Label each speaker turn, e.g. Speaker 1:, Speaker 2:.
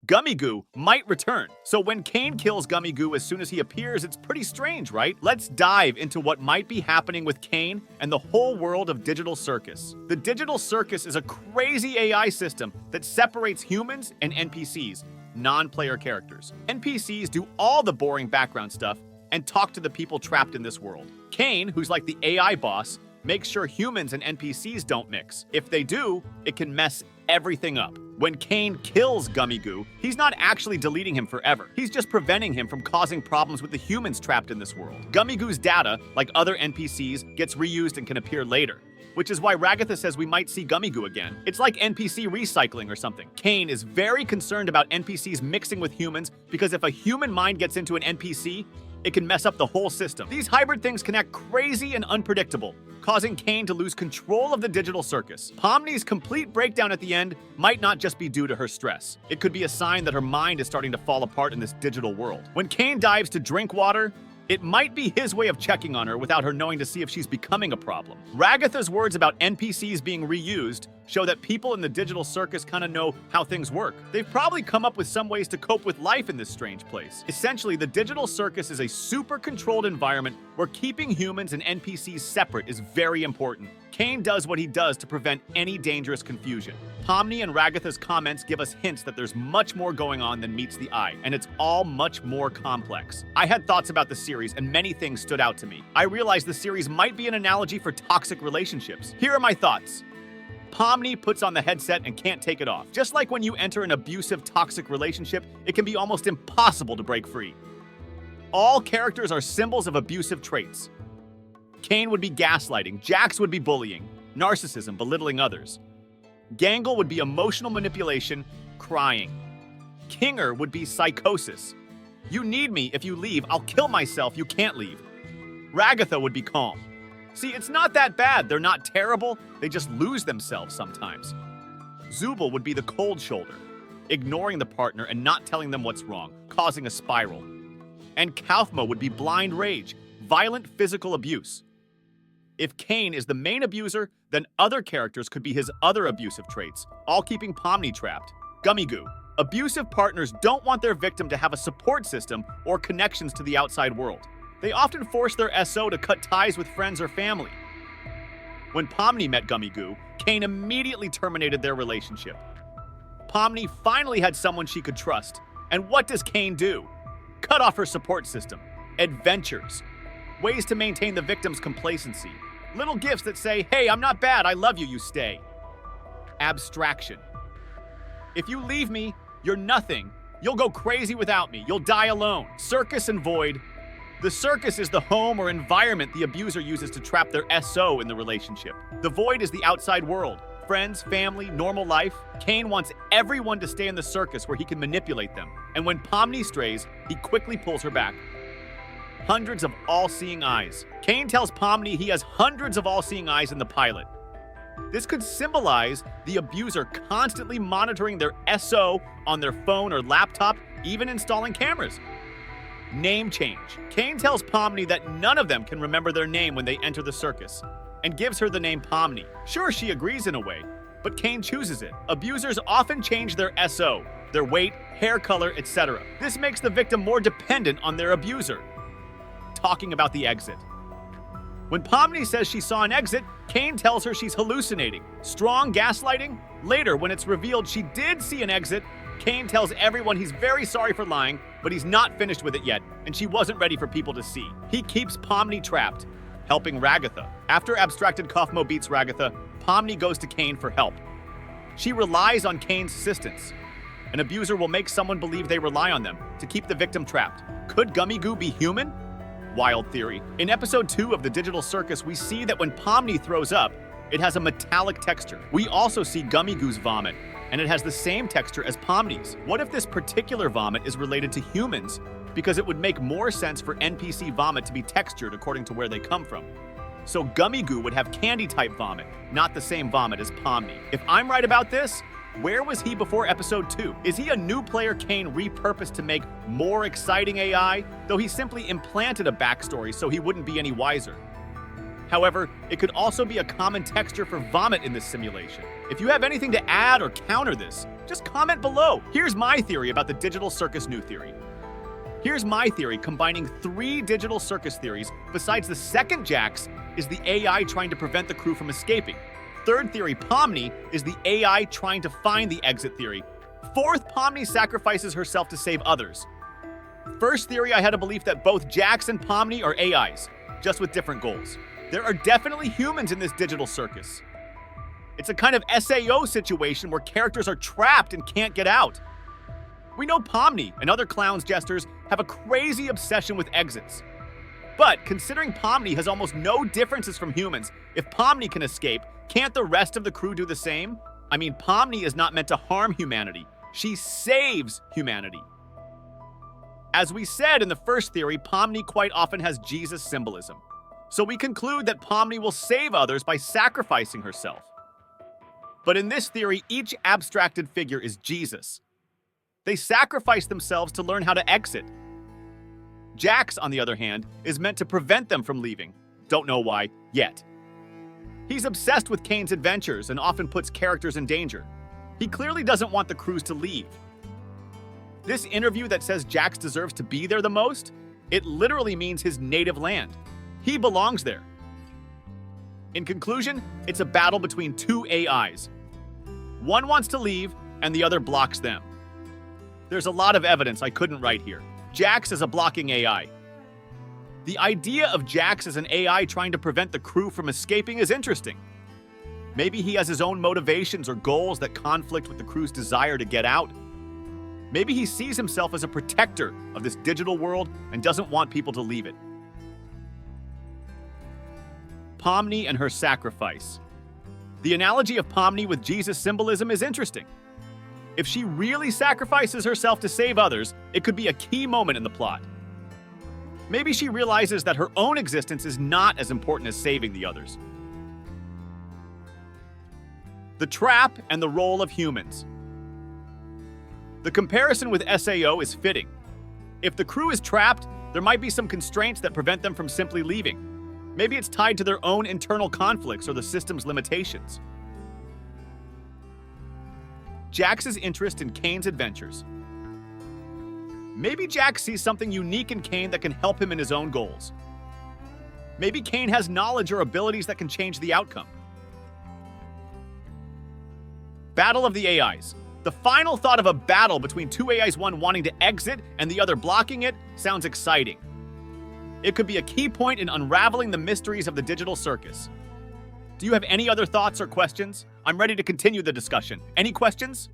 Speaker 1: Gummigu might return. So when Kane kills Gummigu as soon as he appears, it's pretty strange, right? Let's dive into what might be happening with Kane and the whole world of Digital Circus. The Digital Circus is a crazy AI system that separates humans and NPCs, non-player characters. NPCs do all the boring background stuff and talk to the people trapped in this world. Kane, who's like the AI boss, makes sure humans and NPCs don't mix. If they do, it can mess everything up. When Kane kills Gummigu, he's not actually deleting him forever. He's just preventing him from causing problems with the humans trapped in this world. Gummigu's data, like other NPCs, gets reused and can appear later, which is why Ragatha says we might see Gummigu again. It's like NPC recycling or something. Kane is very concerned about NPCs mixing with humans because if a human mind gets into an NPC, it can mess up the whole system. These hybrid things can act crazy and unpredictable, causing Kane to lose control of the Digital Circus. Pomni's complete breakdown at the end might not just be due to her stress. It could be a sign that her mind is starting to fall apart in this digital world. When Kane dives to drink water, it might be his way of checking on her without her knowing to see if she's becoming a problem. Ragatha's words about NPCs being reused show that people in the Digital Circus kind of know how things work. They've probably come up with some ways to cope with life in this strange place. Essentially, the Digital Circus is a super controlled environment where keeping humans and NPCs separate is very important. Kane does what he does to prevent any dangerous confusion. Pomni and Ragatha's comments give us hints that there's much more going on than meets the eye, and it's all much more complex. I had thoughts about the series, and many things stood out to me. I realized the series might be an analogy for toxic relationships. Here are my thoughts. Pomni puts on the headset and can't take it off. Just like when you enter an abusive, toxic relationship, it can be almost impossible to break free. All characters are symbols of abusive traits. Kane would be gaslighting, Jax would be bullying, narcissism, belittling others. Gangle would be emotional manipulation, crying. Kinger would be psychosis. You need me, if you leave, I'll kill myself, you can't leave. Ragatha would be calm. See, it's not that bad, they're not terrible, they just lose themselves sometimes. Zubul would be the cold shoulder, ignoring the partner and not telling them what's wrong, causing a spiral. And Kaufma would be blind rage, violent physical abuse. If Kane is the main abuser, then other characters could be his other abusive traits, all keeping Pomni trapped. Gummigu. Abusive partners don't want their victim to have a support system or connections to the outside world. They often force their SO to cut ties with friends or family. When Pomni met Gummigu, Kane immediately terminated their relationship. Pomni finally had someone she could trust. And what does Kane do? Cut off her support system. Adventures. Ways to maintain the victim's complacency. Little gifts that say, hey, I'm not bad, I love you, you stay. Abstraction. If you leave me, you're nothing. You'll go crazy without me. You'll die alone. Circus and void. The circus is the home or environment the abuser uses to trap their SO in the relationship. The void is the outside world. Friends, family, normal life. Kane wants everyone to stay in the circus where he can manipulate them. And when Pomni strays, he quickly pulls her back. Hundreds of all-seeing eyes. Kane tells Pomni he has hundreds of all-seeing eyes in the pilot. This could symbolize the abuser constantly monitoring their SO on their phone or laptop, even installing cameras. Name change. Kane tells Pomni that none of them can remember their name when they enter the circus, and gives her the name Pomni. Sure, she agrees in a way, but Kane chooses it. Abusers often change their SO, their weight, hair color, etc. This makes the victim more dependent on their abuser. Talking about the exit. When Pomni says she saw an exit, Kane tells her she's hallucinating. Strong gaslighting? Later, when it's revealed she did see an exit, Kane tells everyone he's very sorry for lying, but he's not finished with it yet, and she wasn't ready for people to see. He keeps Pomni trapped, helping Ragatha. After Abstracted Kaufmo beats Ragatha, Pomni goes to Kane for help. She relies on Kane's assistance. An abuser will make someone believe they rely on them to keep the victim trapped. Could Gummigu be human? Wild theory. In episode 2 of the Digital Circus, we see that when Pomni throws up, it has a metallic texture. We also see Gummigu's vomit, and it has the same texture as Pomni's. What if this particular vomit is related to humans? Because it would make more sense for NPC vomit to be textured according to where they come from. So Gummigu would have candy-type vomit, not the same vomit as Pomni. If I'm right about this, where was he before episode 2? Is he a new player Kane repurposed to make more exciting AI? Though he simply implanted a backstory so he wouldn't be any wiser. However, it could also be a common texture for vomit in this simulation. If you have anything to add or counter this, just comment below. Here's my theory about the Digital Circus new theory. Here's my theory combining 3 Digital Circus theories besides the second Jax is the AI trying to prevent the crew from escaping. Third theory, Pomni, is the AI trying to find the exit theory. Fourth, Pomni sacrifices herself to save others. First theory, I had a belief that both Jax and Pomni are AIs, just with different goals. There are definitely humans in this Digital Circus. It's a kind of SAO situation where characters are trapped and can't get out. We know Pomni and other clowns jesters have a crazy obsession with exits. But considering Pomni has almost no differences from humans, if Pomni can escape, can't the rest of the crew do the same? I mean, Pomni is not meant to harm humanity. She saves humanity. As we said in the first theory, Pomni quite often has Jesus symbolism. So we conclude that Pomni will save others by sacrificing herself. But in this theory, each abstracted figure is Jesus. They sacrifice themselves to learn how to exit. Jax, on the other hand, is meant to prevent them from leaving. Don't know why, yet. He's obsessed with Kane's adventures and often puts characters in danger. He clearly doesn't want the crews to leave. This interview that says Jax deserves to be there the most, it literally means his native land. He belongs there. In conclusion, it's a battle between 2 AIs. One wants to leave, and the other blocks them. There's a lot of evidence I couldn't write here. Jax is a blocking AI. The idea of Jax as an AI trying to prevent the crew from escaping is interesting. Maybe he has his own motivations or goals that conflict with the crew's desire to get out. Maybe he sees himself as a protector of this digital world and doesn't want people to leave it. Pomni and her sacrifice. The analogy of Pomni with Jesus symbolism is interesting. If she really sacrifices herself to save others, it could be a key moment in the plot. Maybe she realizes that her own existence is not as important as saving the others. The trap and the role of humans. The comparison with SAO is fitting. If the crew is trapped, there might be some constraints that prevent them from simply leaving. Maybe it's tied to their own internal conflicts or the system's limitations. Jax's interest in Kane's adventures. Maybe Jax sees something unique in Kane that can help him in his own goals. Maybe Kane has knowledge or abilities that can change the outcome. Battle of the AIs. The final thought of a battle between 2 AIs, one wanting to exit and the other blocking it, sounds exciting. It could be a key point in unraveling the mysteries of the Digital Circus. Do you have any other thoughts or questions? I'm ready to continue the discussion. Any questions?